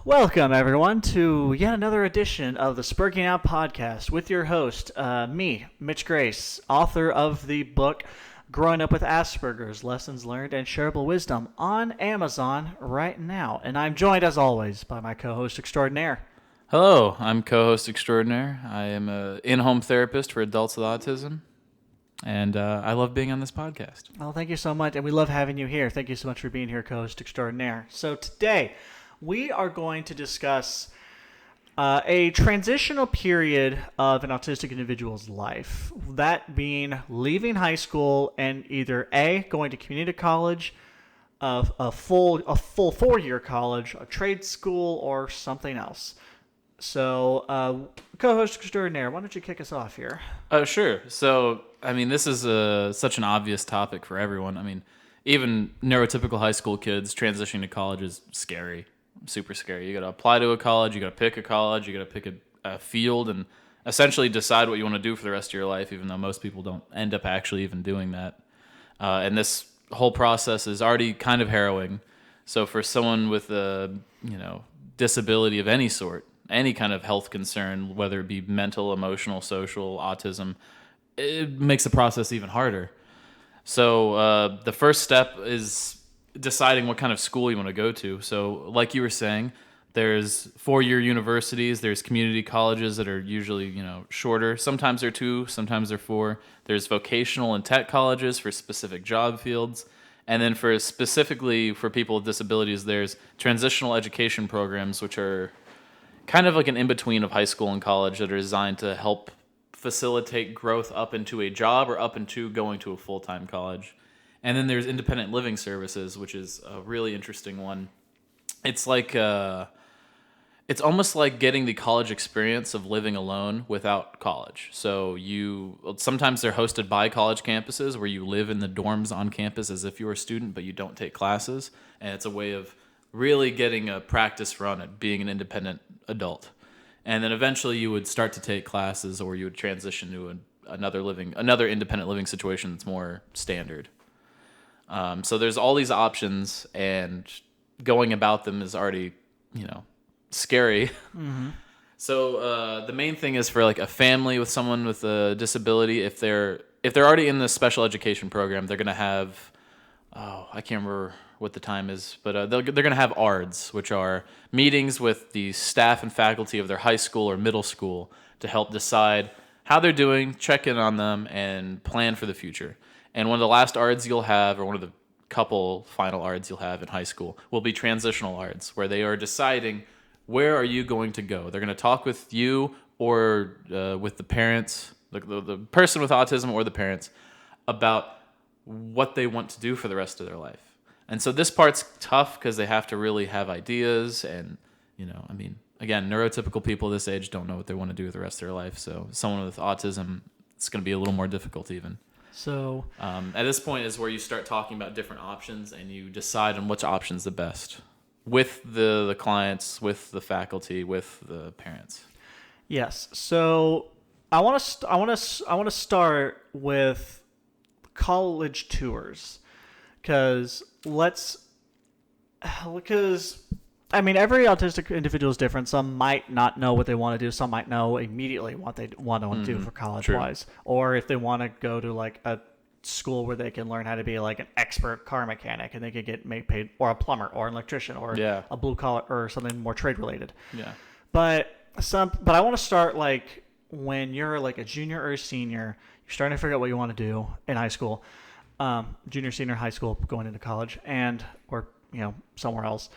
Welcome, everyone, to yet another edition of the Sperging Out Podcast with your host, me, Mitch Grace, author of the book Growing Up with Asperger's Lessons Learned and Shareable Wisdom on Amazon right now. And I'm joined, as always, by my co-host extraordinaire. Hello, I'm co-host extraordinaire. I am an in-home therapist for adults with autism, and I love being on this podcast. Well, thank you so much, and we love having you here. Thank you so much for being here, co-host extraordinaire. So today, we are going to discuss a transitional period of an autistic individual's life. That being leaving high school and either A, going to community college, a full 4-year college, a trade school, or something else. So, co-host extraordinaire, why don't you kick us off here? Sure. So, this is such an obvious topic for everyone. Even neurotypical high school kids transitioning to college is scary, super scary. You got to apply to a college, you got to pick a college, you got to pick a field, and essentially decide what you want to do for the rest of your life, even though most people don't end up actually even doing that. And this whole process is already kind of harrowing. So for someone with a disability of any sort, any kind of health concern, whether it be mental, emotional, social, autism, it makes the process even harder. So the first step is deciding what kind of school you want to go to. So like you were saying, there's 4-year universities, there's community colleges that are usually, shorter. Sometimes they're 2, sometimes they're 4. There's vocational and tech colleges for specific job fields. And then specifically for people with disabilities, there's transitional education programs, which are kind of like an in-between of high school and college that are designed to help facilitate growth up into a job or up into going to a full-time college. And then there's independent living services, which is a really interesting one. It's like it's almost like getting the college experience of living alone without college. So sometimes they're hosted by college campuses where you live in the dorms on campus as if you're a student, but you don't take classes. And it's a way of really getting a practice run at being an independent adult. And then eventually you would start to take classes, or you would transition to another independent living situation that's more standard. So there's all these options, and going about them is already, scary. Mm-hmm. So the main thing is for like a family with someone with a disability, if they're already in the special education program, they're going to have, I can't remember what the time is, but they're going to have ARDs, which are meetings with the staff and faculty of their high school or middle school to help decide how they're doing, check in on them, and plan for the future. And one of the last ARDs you'll have, or one of the couple final ARDs you'll have in high school, will be transitional ARDs, where they are deciding where are you going to go. They're going to talk with you or with the parents, the person with autism or the parents, about what they want to do for the rest of their life. And so this part's tough because they have to really have ideas, and again, neurotypical people this age don't know what they want to do with the rest of their life. So someone with autism, it's going to be a little more difficult even. So at this point is where you start talking about different options, and you decide on which option's the best with the clients, with the faculty, with the parents. yes. So I want to start with college tours, because every autistic individual is different. Some might not know what they want to do. Some might know immediately what they want to do for college-wise. Or if they want to go to like a school where they can learn how to be like an expert car mechanic, and they could get paid, or a plumber or an electrician, or a blue collar, or something more trade-related. Yeah. But I want to start like when you're like a junior or a senior, you're starting to figure out what you want to do in high school. Junior, senior, high school, going into college, or somewhere else.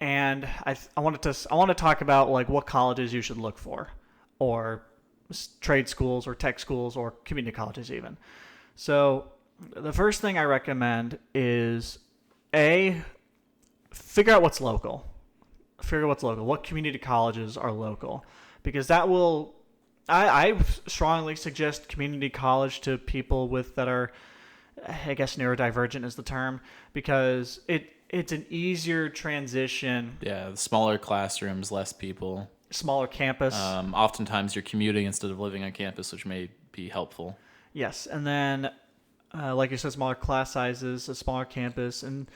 And I want to talk about like what colleges you should look for, or trade schools, or tech schools, or community colleges even. So the first thing I recommend is figure out what's local. What community colleges are local, because that will. I strongly suggest community college to people that are, I guess, neurodivergent is the term, because it's an easier transition. Yeah, smaller classrooms, less people. Smaller campus. Oftentimes you're commuting instead of living on campus, which may be helpful. Yes, and then, like you said, smaller class sizes, a smaller campus, and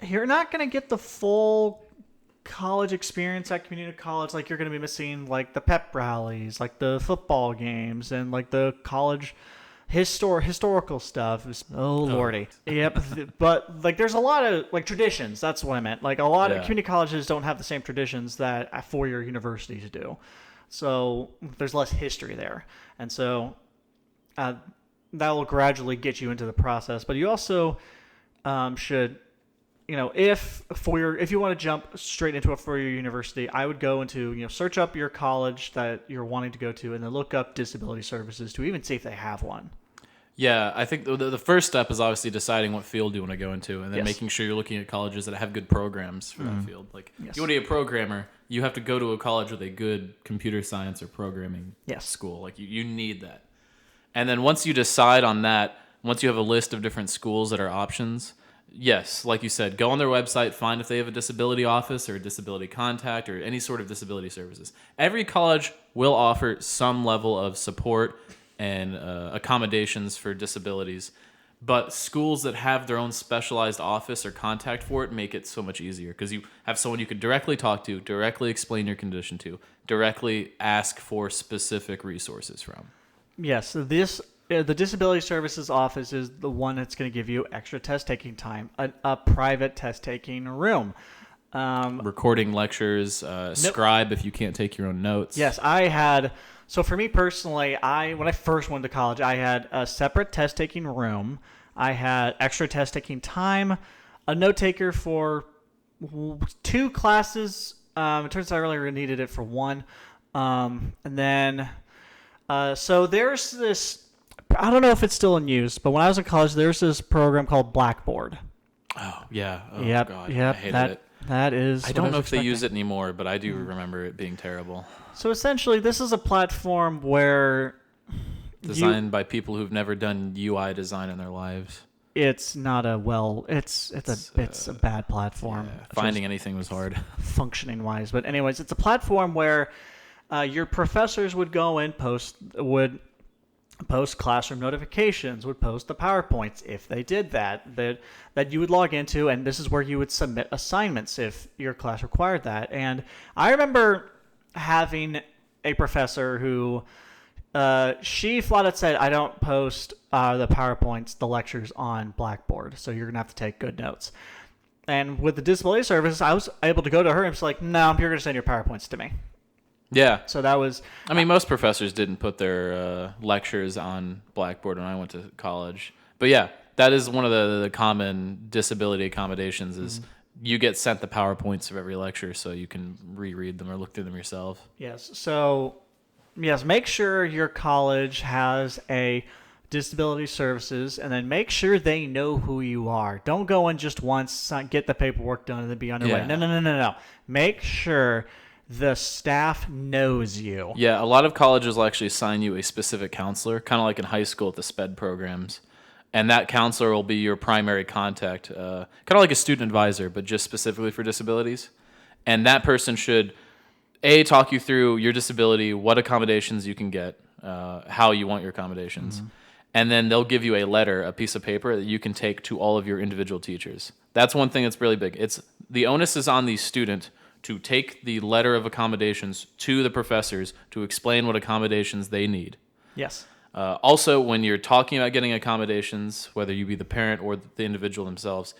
you're not going to get the full college experience at community college, like you're going to be missing like the pep rallies, like the football games, and like the college historical stuff. Oh lordy. Yep. But like there's a lot of like traditions. That's what I meant. Like a lot of community colleges don't have the same traditions that a four-year universities do. So there's less history there. And so that will gradually get you into the process. But you also should, if you want to jump straight into a four-year university, I would go into, search up your college that you're wanting to go to and then look up disability services to even see if they have one. Yeah, I think the first step is obviously deciding what field you want to go into, and then Yes. making sure you're looking at colleges that have good programs for that field. Like, Yes. you want to be a programmer, you have to go to a college with a good computer science or programming Yes. school. Like, you need that. And then once you decide on that, once you have a list of different schools that are options, yes, like you said, go on their website, find if they have a disability office or a disability contact or any sort of disability services. Every college will offer some level of support and accommodations for disabilities, but schools that have their own specialized office or contact for it make it so much easier because you have someone you could directly talk to, directly explain your condition to, directly ask for specific resources from. Yes, so the Disability Services Office is the one that's going to give you extra test-taking time, a private test-taking room. Recording lectures, scribe if you can't take your own notes. Yes, so for me personally, when I first went to college, I had a separate test-taking room. I had extra test-taking time, a note-taker for 2 classes. It turns out I really needed it for 1. And then, so there's this, I don't know if it's still in use, but when I was in college, there's this program called Blackboard. Oh, yeah. Oh, Yep, God. yep, I hated it. That is. I don't know if they use it anymore, but I do remember it being terrible. So essentially, this is a platform where Designed by people who've never done UI design in their lives. it's not it's a bad platform. Yeah, finding anything was hard. Functioning wise, but anyways, it's a platform where your professors would go and would post classroom notifications, would post the PowerPoints if they did that you would log into, and this is where you would submit assignments if your class required that. And I remember having a professor who she flat out said, I don't post the PowerPoints, the lectures on Blackboard, so you're gonna have to take good notes. And with the disability service, I was able to go to her and she's like, no, you're gonna send your PowerPoints to me. Yeah. So that was... I mean, most professors didn't put their lectures on Blackboard when I went to college. But yeah, that is one of the common disability accommodations is you get sent the PowerPoints of every lecture so you can reread them or look through them yourself. Yes. So, yes, make sure your college has a disability services, and then make sure they know who you are. Don't go in just once, get the paperwork done, and then be on your way. Yeah. No. Make sure the staff knows you. Yeah, a lot of colleges will actually assign you a specific counselor, kind of like in high school at the SPED programs. And that counselor will be your primary contact, kind of like a student advisor, but just specifically for disabilities. And that person should, A, talk you through your disability, what accommodations you can get, how you want your accommodations. And then they'll give you a letter, a piece of paper that you can take to all of your individual teachers. That's one thing that's really big. The onus is on the student to take the letter of accommodations to the professors to explain what accommodations they need. Yes. Also, when you're talking about getting accommodations, whether you be the parent or the individual themselves,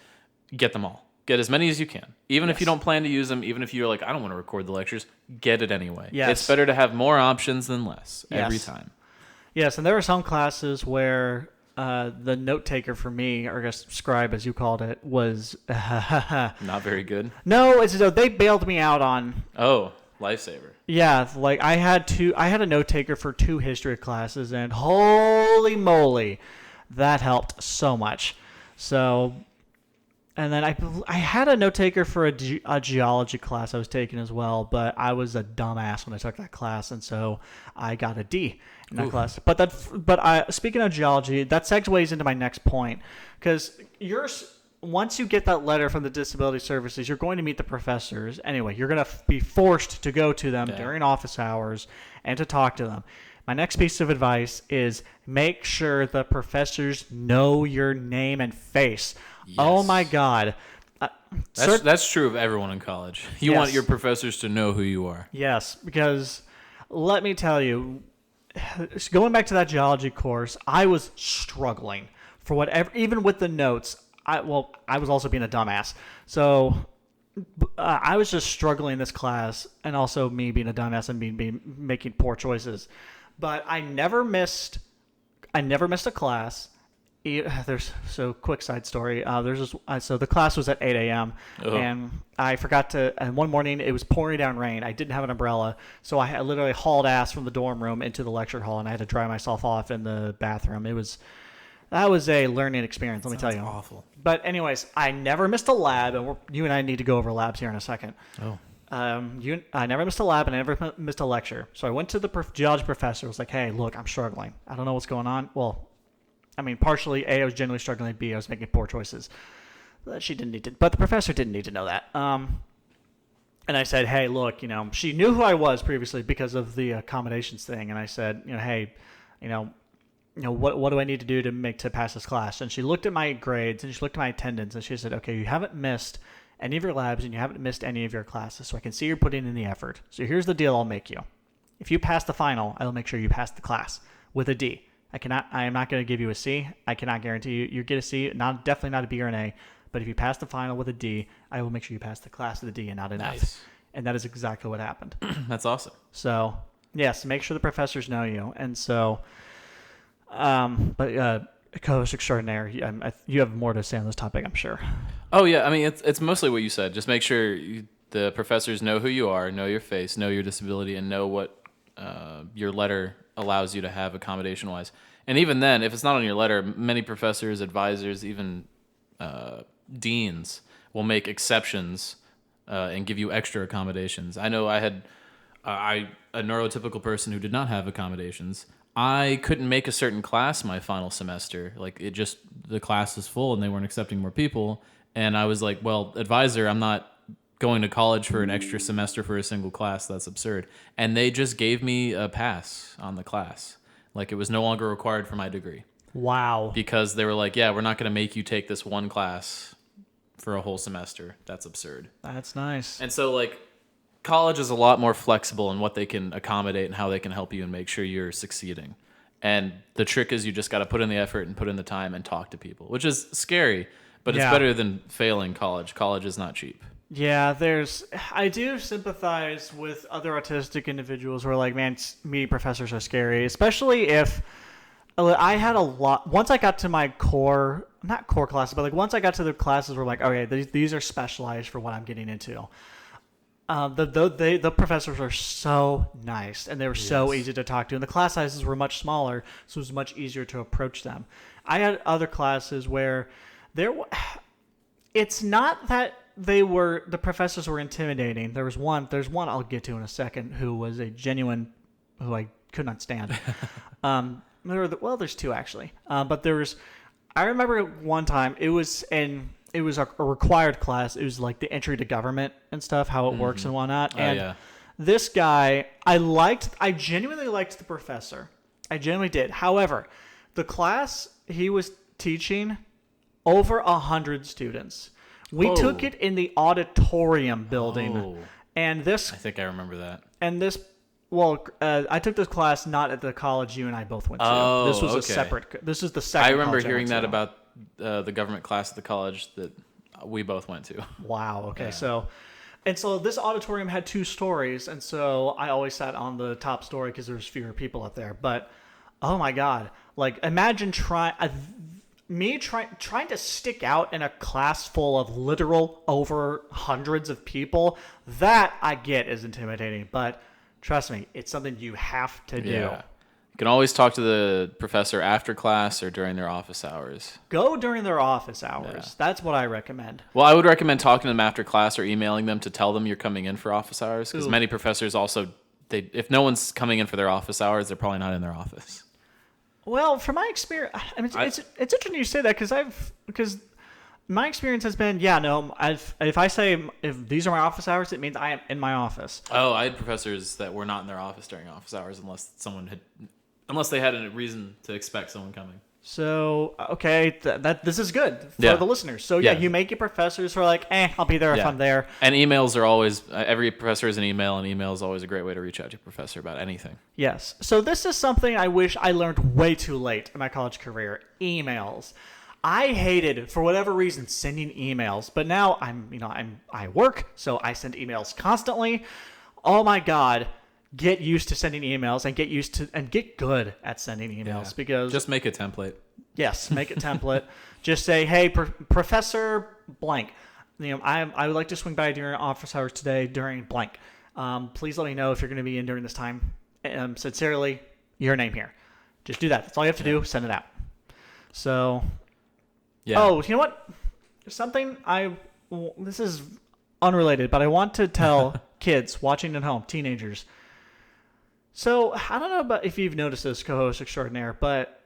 get them all. Get as many as you can. Even if you don't plan to use them, even if you're like, I don't want to record the lectures, get it anyway. Yes. It's better to have more options than less every time. Yes, and there were some classes where the note taker for me, or I guess scribe as you called it, was Not very good. No, they bailed me out on. Oh, lifesaver. Yeah, like I had a note taker for 2 history classes, and holy moly, that helped so much. So, and then I had a note taker for a geology class I was taking as well, but I was a dumbass when I took that class, and so I got a D in that class. But speaking of geology, that segues into my next point, because once you get that letter from the disability services, you're going to meet the professors. Anyway, you're going to be forced to go to them during office hours and to talk to them. My next piece of advice is make sure the professors know your name and face. Yes. Oh my God. That's true of everyone in college. You want Yes. your professors to know who you are. Yes, because let me tell you, going back to that geology course, I was struggling for whatever, even with the notes. I was also being a dumbass. So I was just struggling in this class, and also me being a dumbass and making poor choices. But I never missed a class. Quick side story. So the class was at 8 a.m. and I forgot to. And one morning it was pouring down rain. I didn't have an umbrella, so I literally hauled ass from the dorm room into the lecture hall, and I had to dry myself off in the bathroom. That was a learning experience. Let me tell you. Awful. But anyways, I never missed a lab, and you and I need to go over labs here in a second. Oh. I never missed a lab, and I never missed a lecture. So I went to the geology professor. I was like, "Hey, look, I'm struggling. I don't know what's going on." Well, I mean, partially A, I was generally struggling. B, I was making poor choices. But the professor didn't need to know that. And I said, "Hey, look, she knew who I was previously because of the accommodations thing." And I said, "Hey, what do I need to do to pass this class?" And she looked at my grades and she looked at my attendance and she said, "Okay, you haven't missed any of your labs and you haven't missed any of your classes, so I can see you're putting in the effort. So here's the deal I'll make you. If you pass the final, I will make sure you pass the class with a D. I am not going to give you a C. I cannot guarantee you get a C. Definitely not a B or an A. But if you pass the final with a D, I will make sure you pass the class with a D and not an F." And that is exactly what happened. That's awesome. So yes, make sure the professors know you. And so, co-host extraordinaire, you have more to say on this topic, I'm sure. Oh yeah, I mean it's mostly what you said. Just make sure the professors know who you are, know your face, know your disability, and know what your letter allows you to have accommodation-wise. And even then, if it's not on your letter, many professors, advisors, even deans will make exceptions and give you extra accommodations. I know I had a neurotypical person who did not have accommodations. I couldn't make a certain class my final semester. The class was full and they weren't accepting more people. And I was like, "Well, advisor, I'm not going to college for an extra semester for a single class. That's absurd." And they just gave me a pass on the class. Like, it was no longer required for my degree. Wow. Because they were like, "Yeah, we're not going to make you take this one class for a whole semester. That's absurd." That's nice. And so, college is a lot more flexible in what they can accommodate and how they can help you and make sure you're succeeding. And the trick is you just got to put in the effort and put in the time and talk to people, which is scary, but it's better than failing college. College is not cheap. Yeah, I do sympathize with other autistic individuals who are like, "Man, meeting professors are scary," especially if I had a lot. Once I got to my not core classes, but once I got to the classes where okay, these are specialized for what I'm getting into. The professors are so nice and they were so easy to talk to, and the class sizes were much smaller, so it was much easier to approach them. I had other classes where it's not that the professors were intimidating. There's one I'll get to in a second who was a genuine, who I could not stand. There's two actually. I remember one time it was a required class. It was like the entry to government and stuff, how it works and whatnot. This guy, I genuinely liked the professor. I genuinely did. However, the class he was teaching, over 100 students. We took it in the auditorium building, and this. I think I remember that. And this, I took this class not at the college you and I both went to. Oh, this was a separate. This is the second. I remember college hearing went that to. about the government class at the college that we both went to. Wow. Okay. Yeah. So this auditorium had 2 stories, and so I always sat on the top story because there's fewer people up there. But oh my god, imagine trying to stick out in a class full of literal over hundreds of people. That I get is intimidating, but trust me, it's something you have to do. Yeah. You can always talk to the professor after class or during their office hours. Go during their office hours. Yeah. That's what I recommend. Well, I would recommend talking to them after class or emailing them to tell them you're coming in for office hours, because many professors also, if no one's coming in for their office hours, they're probably not in their office. Well, from my experience, it's interesting you say that because my experience has been, if I say if these are my office hours, it means I am in my office. Oh, I had professors that were not in their office during office hours unless they had a reason to expect someone coming. So, okay, that this is good for Yeah. the listeners. So, yeah, Yeah. you make your professors who are like, I'll be there if Yeah. I'm there. And emails are always, every professor is an email, and email is always a great way to reach out to your professor about anything. Yes. So, this is something I wish I learned way too late in my college career. Emails. I hated, for whatever reason, sending emails. But now I work, so I send emails constantly. Oh my God. Get used to sending emails and get good at sending emails because Just make a template. yes, make a template. Just say, hey, Professor blank. I would like to swing by during office hours today during blank. Please let me know if you're going to be in during this time. Sincerely, your name here. Just do that. That's all you have to do. Send it out. So, Yeah. oh, you know what? Something this is unrelated, but I want to tell kids watching at home, teenagers. So, I don't know about if you've noticed this, co-host extraordinaire, but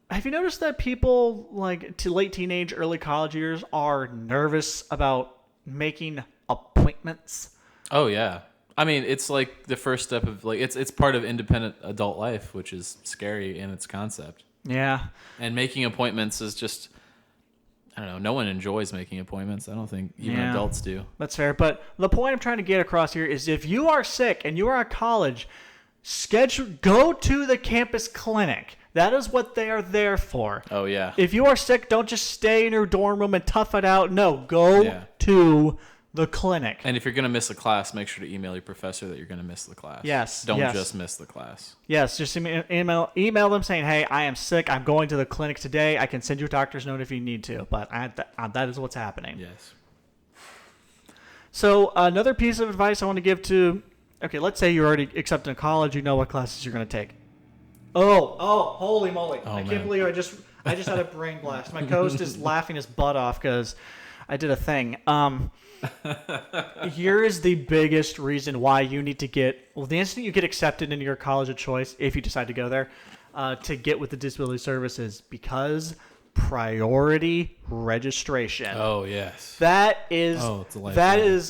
have you noticed that people like to late teenage, early college years are nervous about making appointments? Oh yeah. I mean, it's like the first step of like it's part of independent adult life, which is scary in its concept. Yeah. And making appointments is just, I don't know. No one enjoys making appointments. I don't think even adults do. That's fair. But the point I'm trying to get across here is if you are sick and you are at college, go to the campus clinic. That is what they are there for. Oh yeah. If you are sick, don't just stay in your dorm room and tough it out. No, go to the clinic. And if you're going to miss a class, make sure to email your professor that you're going to miss the class. Yes. Don't just miss the class. Yes, just email them saying, hey, I am sick. I'm going to the clinic today. I can send you a doctor's note if you need to, but that is what's happening. Yes. So another piece of advice I want to give to, okay, let's say you're already accepted in college. You know what classes you're going to take. Oh, holy moly. I can't believe I just had a brain blast. My co-host is laughing his butt off because I did a thing. Here is the biggest reason why you need to the instant you get accepted into your college of choice, if you decide to go there, to get with the disability services, because priority registration. Oh, yes. That is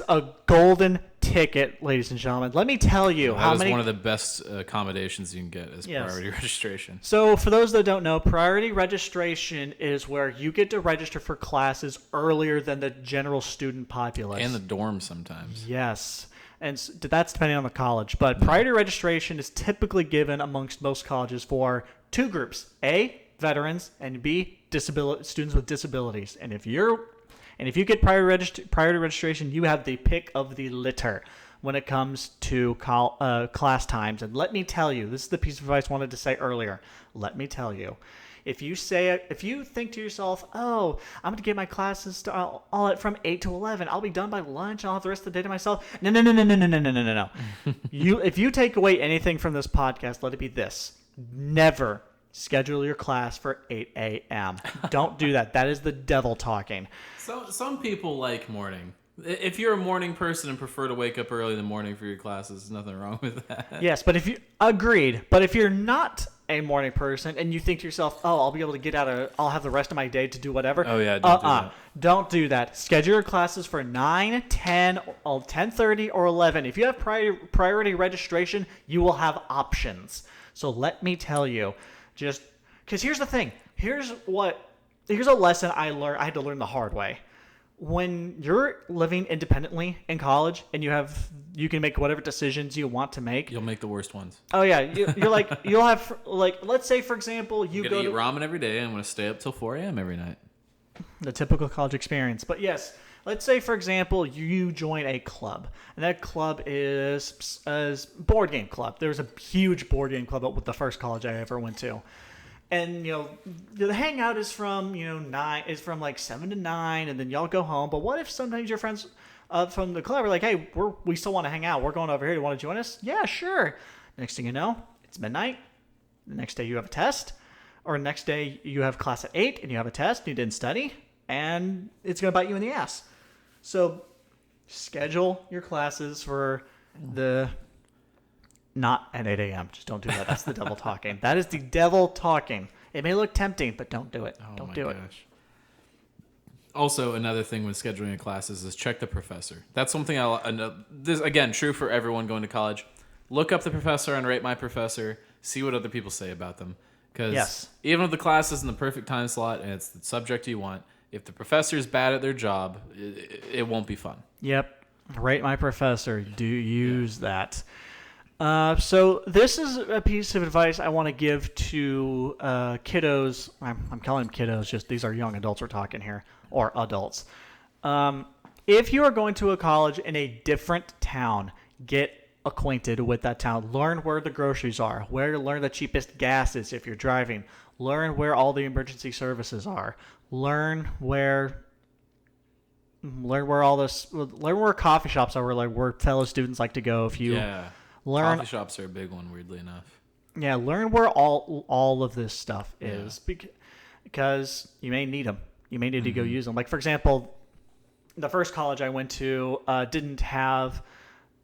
a golden ticket, ladies and gentlemen. Let me tell you that is one of the best accommodations you can get is priority registration. So for those that don't know, priority registration is where you get to register for classes earlier than the general student populace. And the dorms sometimes. Yes. And that's depending on the college. But priority registration is typically given amongst most colleges for two groups. A, veterans, and B, students with disabilities. And if you get priority registration, you have the pick of the litter when it comes to class times. And let me tell you, this is the piece of advice I wanted to say earlier. Let me tell you, if you think to yourself, oh, I'm going to get my classes all from 8 to 11. I'll be done by lunch. I'll have the rest of the day to myself. No. If you take away anything from this podcast, let it be this. Never schedule your class for 8 a.m. Don't do that. That is the devil talking. So some people like morning. If you're a morning person and prefer to wake up early in the morning for your classes, there's nothing wrong with that. Yes, but if you're not a morning person and you think to yourself, oh, I'll be able to I'll have the rest of my day to do whatever. Oh yeah, don't do that. Don't do that. Schedule your classes for 9, 10, 10:30, or 11. If you have priority registration, you will have options. So let me tell you, just because here's the thing. Here's a lesson I learned. I had to learn the hard way. When you're living independently in college and you can make whatever decisions you want to make. You'll make the worst ones. Oh yeah, you'll have let's say for example you go to eat ramen every day and I'm gonna stay up till 4 a.m. every night. The typical college experience. But yes, let's say for example you join a club and that club is a board game club. There's a huge board game club with the first college I ever went to. And the hangout is from 7 to 9, and then y'all go home. But what if sometimes your friends from the club are like, hey, we still want to hang out. We're going over here. You want to join us? Yeah, sure. Next thing you know, it's midnight. The next day you have a test, or next day you have class at 8 and you have a test and you didn't study, and it's gonna bite you in the ass. So schedule your classes for not at 8 a.m. Just don't do that. That's the devil talking. That is the devil talking. It may look tempting, but don't do it. Don't do it. Also, another thing when scheduling your classes is check the professor. That's something this again, true for everyone going to college. Look up the professor and rate my professor. See what other people say about them. Because Yes. even if the class is in the perfect time slot and it's the subject you want, if the professor's bad at their job, it won't be fun. Yep. Rate my professor. Do use that. So this is a piece of advice I want to give to kiddos. I'm calling them kiddos. Just these are young adults we're talking here, or adults. If you are going to a college in a different town, get acquainted with that town. Learn where the groceries are. Learn the cheapest gas is if you're driving. Learn where all the emergency services are. Learn where all this. Learn where coffee shops are. Where fellow students like to go. If you learn, coffee shops are a big one. Weirdly enough. Yeah, learn where all of this stuff is because you may need them. You may need to go use them. Like for example, the first college I went to didn't have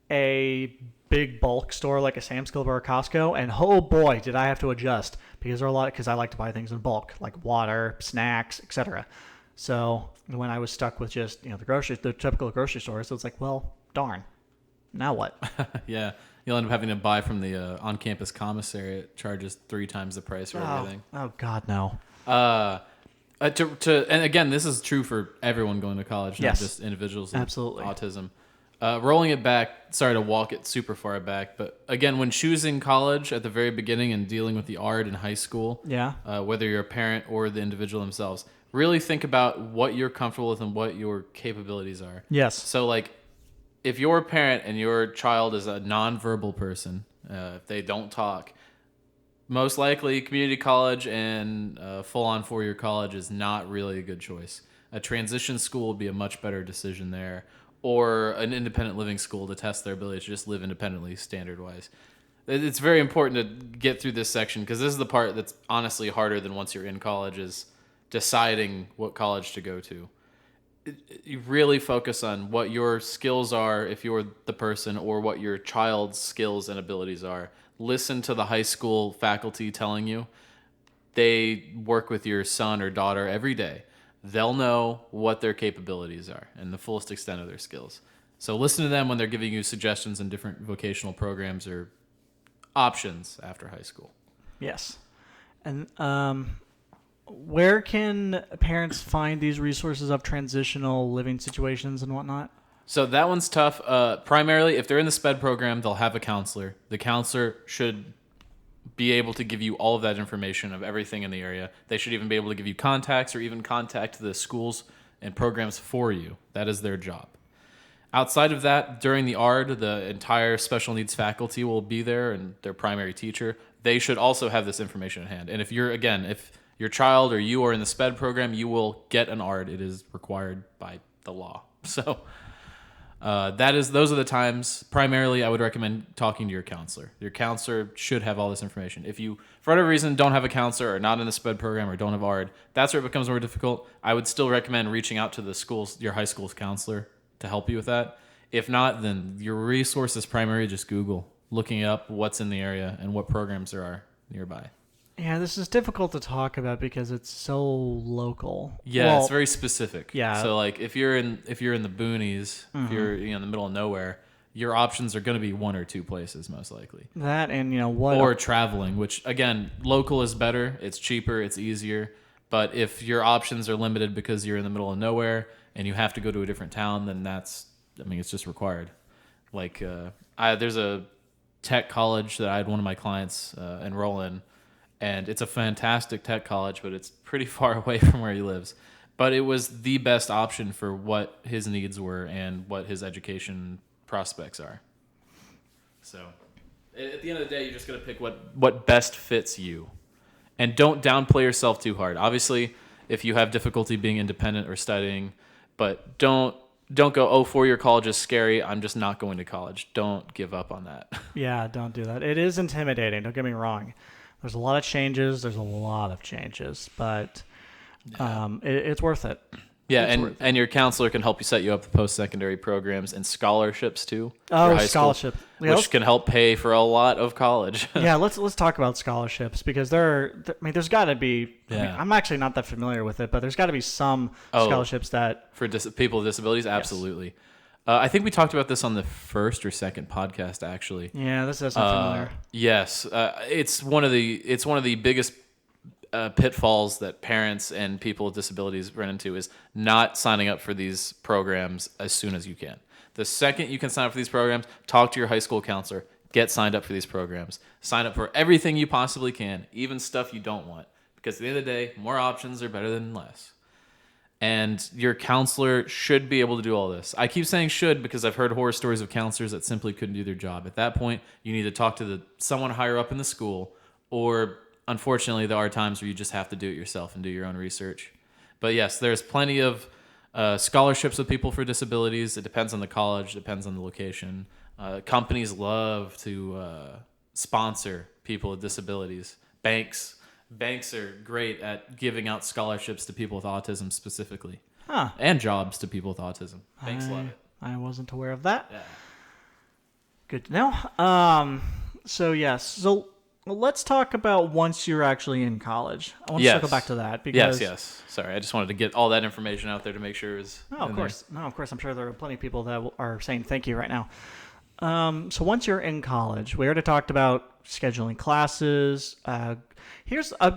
a big bulk store like a Sam's Club or a Costco, and oh boy, did I have to adjust because because I like to buy things in bulk, like water, snacks, etc. So when I was stuck with just the typical grocery store, so it's like, well, darn, now what? Yeah, you'll end up having to buy from the on-campus commissary. It charges 3 times the price for everything. Oh God, no. And again, this is true for everyone going to college, not just individuals with autism. Rolling it back, sorry to walk it super far back, but again, when choosing college at the very beginning and dealing with the art in high school, whether you're a parent or the individual themselves, really think about what you're comfortable with and what your capabilities are. Yes. So like, if you're a parent and your child is a nonverbal person, if they don't talk, most likely community college and full-on 4-year college is not really a good choice. A transition school would be a much better decision there, or an independent living school to test their ability to just live independently standard-wise. It's very important to get through this section because this is the part that's honestly harder than once you're in college is deciding what college to go to. You really focus on what your skills are if you're the person or what your child's skills and abilities are. Listen to the high school faculty telling you. They work with your son or daughter every day. They'll know what their capabilities are and the fullest extent of their skills. So listen to them when they're giving you suggestions in different vocational programs or options after high school. Yes. And where can parents find these resources of transitional living situations and whatnot? So that one's tough. Primarily, if they're in the SPED program, they'll have a counselor. The counselor should be able to give you all of that information of everything in the area. They should even be able to give you contacts or even contact the schools and programs for you. That is their job. Outside of that, during the ARD, the entire special needs faculty will be there and their primary teacher. They should also have this information at hand. And if your child or you are in the SPED program, you will get an ARD. It is required by the law. So those are the times. Primarily, I would recommend talking to your counselor. Your counselor should have all this information. If you, for whatever reason, don't have a counselor or not in the SPED program or don't have ARD, that's where it becomes more difficult. I would still recommend reaching out to the schools, your high school's counselor, to help you with that. If not, then your resource is primarily just Google, looking up what's in the area and what programs there are nearby. Yeah, this is difficult to talk about because it's so local. Yeah, it's very specific. Yeah. So like if you're in the boonies, if you're in the middle of nowhere, your options are going to be 1 or 2 places most likely. That and traveling, which again, local is better. It's cheaper, it's easier. But if your options are limited because you're in the middle of nowhere and you have to go to a different town, then it's just required. Like there's a tech college that I had one of my clients enroll in. And it's a fantastic tech college, but it's pretty far away from where he lives. But it was the best option for what his needs were and what his education prospects are. So at the end of the day, you're just going to pick what best fits you. And don't downplay yourself too hard. Obviously, if you have difficulty being independent or studying, but don't go, 4-year college is scary, I'm just not going to college. Don't give up on that. Yeah, don't do that. It is intimidating, don't get me wrong. There's a lot of changes, but it's worth it. Yeah, and your counselor can help you set you up with post-secondary programs and scholarships too. Oh, scholarship. Which can help pay for a lot of college. Yeah, let's talk about scholarships because there's got to be. Yeah. I'm actually not that familiar with it, but there's got to be some scholarships that for people with disabilities. Absolutely. Yes. I think we talked about this on the first or second podcast, actually. Yeah, this doesn't familiar. Yes, it's one of the biggest pitfalls that parents and people with disabilities run into is not signing up for these programs as soon as you can. The second you can sign up for these programs, talk to your high school counselor, get signed up for these programs. Sign up for everything you possibly can, even stuff you don't want. Because at the end of the day, more options are better than less. And your counselor should be able to do all this. I keep saying should because I've heard horror stories of counselors that simply couldn't do their job. At that point, you need to talk to someone higher up in the school, or unfortunately, there are times where you just have to do it yourself and do your own research. But yes, there's plenty of scholarships with people for disabilities. It depends on the college, depends on the location. Companies love to sponsor people with disabilities. Banks are great at giving out scholarships to people with autism specifically. Huh. And jobs to people with autism. Banks love it. I wasn't aware of that. Yeah. Good to know. So let's talk about once you're actually in college. I want to circle back to that because yes. Sorry, I just wanted to get all that information out there to make sure it was. Of course. I'm sure there are plenty of people that are saying thank you right now. So once you're in college, we already talked about scheduling classes. Here's a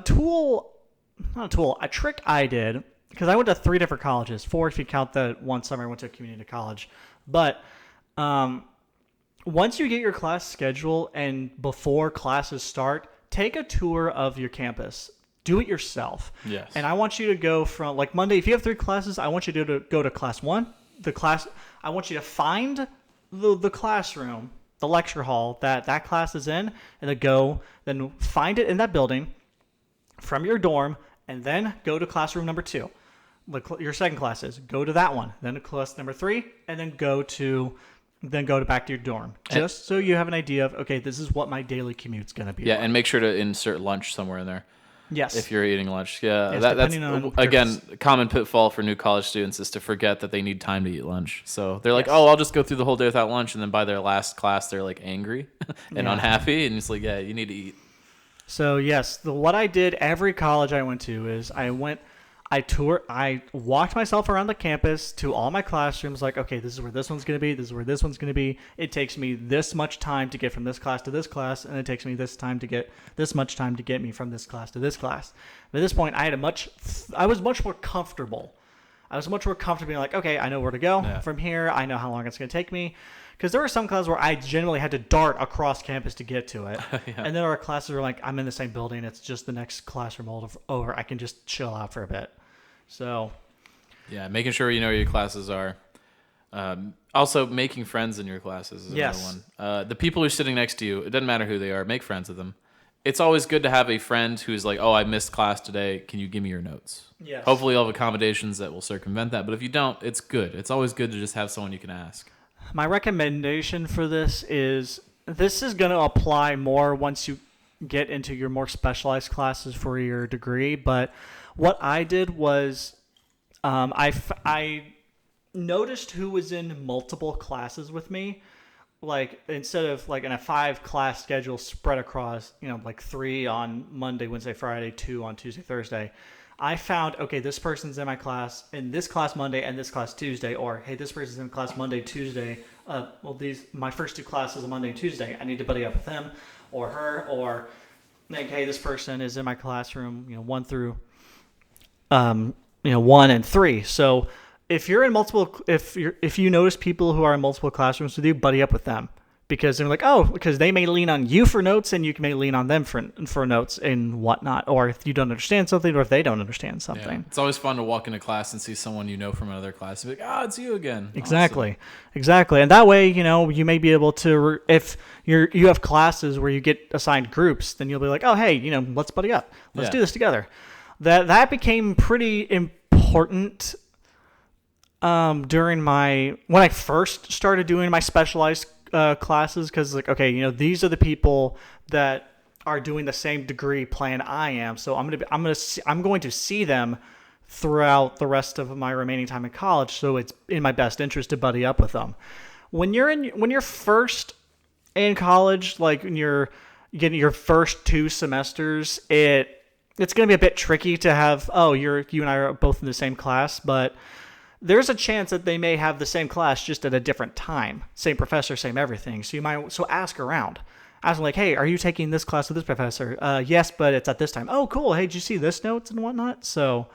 trick I did, because I went to 3 different colleges, 4 if you count the one summer I went to a community college. But once you get your class schedule and before classes start, take a tour of your campus. Do it yourself. Yes. And I want you to go from, like, Monday, if you have 3 classes, I want you to go to class 1. I want you to find the classroom, the lecture hall that class is in, and then find it in that building from your dorm, and then go to classroom number 2. Your second class is go to that one, then to class number 3, and then go back to your dorm, just so you have an idea of, okay, this is what my daily commute's going to be. Yeah, like. And make sure to insert lunch somewhere in there. Yes. If you're eating lunch. Yeah, yes, that's, again, a common pitfall for new college students is to forget that they need time to eat lunch. So they're like, I'll just go through the whole day without lunch, and then by their last class, they're like angry and unhappy, and it's like, yeah, you need to eat. So yes, what I did every college I went to is I walked myself around the campus to all my classrooms, like, okay, this is where this one's going to be, this is where this one's going to be. It takes me this much time to get from this class to this class, and it takes me this much time to get me from this class to this class. But at this point, I was much more comfortable. I was much more comfortable being like, okay, I know where to go from here. I know how long it's going to take me. Because there were some classes where I genuinely had to dart across campus to get to it. And then there are classes where, like, I'm in the same building. It's just the next classroom over. I can just chill out for a bit. So, yeah, making sure you know where your classes are. Also, making friends in your classes is another one. The people who are sitting next to you, it doesn't matter who they are, make friends with them. It's always good to have a friend who's like, oh, I missed class today. Can you give me your notes? Yes. Hopefully you'll have accommodations that will circumvent that. But if you don't, it's good. It's always good to just have someone you can ask. My recommendation for this is going to apply more once you get into your more specialized classes for your degree. But what I did was I noticed who was in multiple classes with me. Like, instead of like in a 5-class schedule spread across, like 3 on Monday, Wednesday, Friday, 2 on Tuesday, Thursday, I found, okay, this person's in my class, in this class Monday and this class Tuesday, or hey, this person's in class Monday, Tuesday. My first 2 classes are Monday and Tuesday. I need to buddy up with him or her, or like, hey, this person is in my classroom, 1 through 1 and 3. So if you're in multiple, if you notice people who are in multiple classrooms with you, buddy up with them, because they're like, because they may lean on you for notes and you may lean on them for notes and whatnot, or if you don't understand something, or if they don't understand something. Yeah. It's always fun to walk into class and see someone you know from another class and be like, it's you again. Exactly. And that way, you may be able to, if you have classes where you get assigned groups, then you'll be like, oh, hey, let's buddy up. Let's do this together. That became pretty important when I first started doing my specialized classes, because like, okay, these are the people that are doing the same degree plan I am, so I'm going to see them throughout the rest of my remaining time in college, so it's in my best interest to buddy up with them. When you're first in college, like when you're getting your first 2 semesters, it's going to be a bit tricky to have, you and I are both in the same class, but there's a chance that they may have the same class just at a different time. Same professor, same everything. So ask around. Ask them like, hey, are you taking this class with this professor? Yes, but it's at this time. Oh, cool. Hey, did you see this notes and whatnot? So,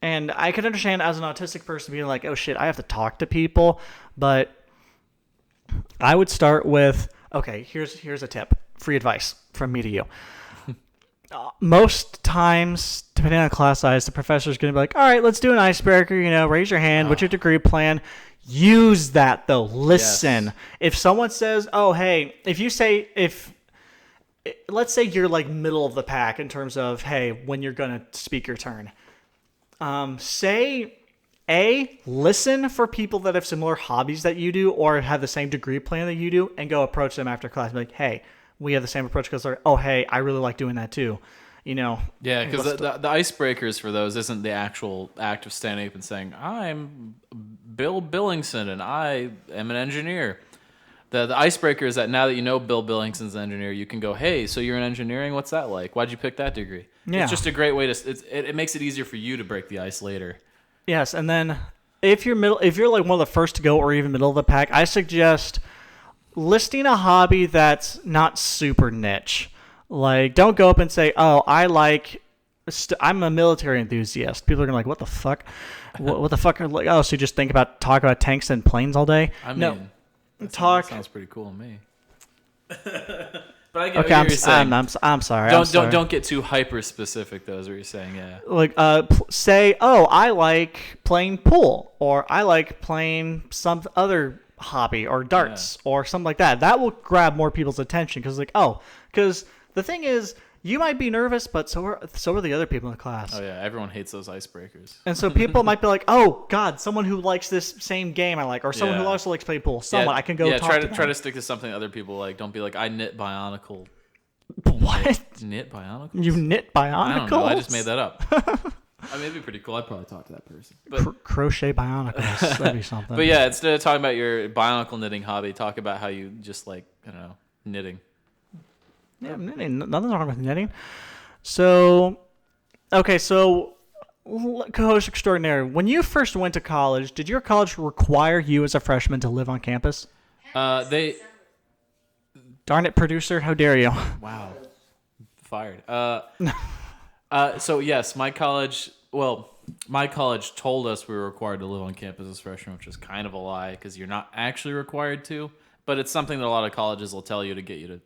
and I could understand as an autistic person being like, oh shit, I have to talk to people, but I would start with, okay, here's a tip, free advice from me to you. Most times, depending on class size, the professor's going to be like, all right, let's do an icebreaker, raise your hand, what's your degree plan? Use that though. Listen. Yes. If someone says, oh, hey, let's say you're like middle of the pack in terms of, hey, when you're going to speak your turn, listen for people that have similar hobbies that you do or have the same degree plan that you do, and go approach them after class. Be like, hey, we have the same approach because they're, oh, hey, I really like doing that too. Yeah, because the icebreakers for those isn't the actual act of standing up and saying, I'm Bill Billingson and I am an engineer. The icebreaker is that now that you know Bill Billingson's an engineer, you can go, hey, so you're in engineering? What's that like? Why'd you pick that degree? Yeah. It's just a great way it makes it easier for you to break the ice later. Yes, and then if you're like one of the first to go or even middle of the pack, I suggest listing a hobby that's not super niche. Like, don't go up and say, oh, I'm a military enthusiast. People are going to be like, what the fuck? What the fuck? Are, like, oh, so you just talk about tanks and planes all day? I mean, no. That sounds pretty cool to me. But I get what you're saying. I'm sorry. Don't get too hyper specific though, is what you're saying. Yeah. Like say, oh, I like playing pool, or I like playing some other hobby, or darts, or something like that. That will grab more people's attention because the thing is, you might be nervous, but so are the other people in the class. Oh yeah, everyone hates those icebreakers. And so people might be like, "Oh God, someone who likes this same game I like, or someone who also likes playing pool. I can go talk to them." Try to stick to something other people like. Don't be like, "I knit Bionicle." What? Knit Bionicles? You knit Bionicles? I don't know. I just made that up. I mean, it'd be pretty cool. I'd probably talk to that person. But crochet Bionicles. That'd be something. But yeah, instead of talking about your Bionicle knitting hobby, talk about how you just like, I don't know, knitting. Yeah, knitting. Nothing's wrong with knitting. So, okay, co-host extraordinaire, when you first went to college, did your college require you as a freshman to live on campus? Darn it, producer, how dare you? Wow. Fired. So yes, my college told us we were required to live on campus as freshmen, which is kind of a lie because you're not actually required to, but it's something that a lot of colleges will tell you to get you to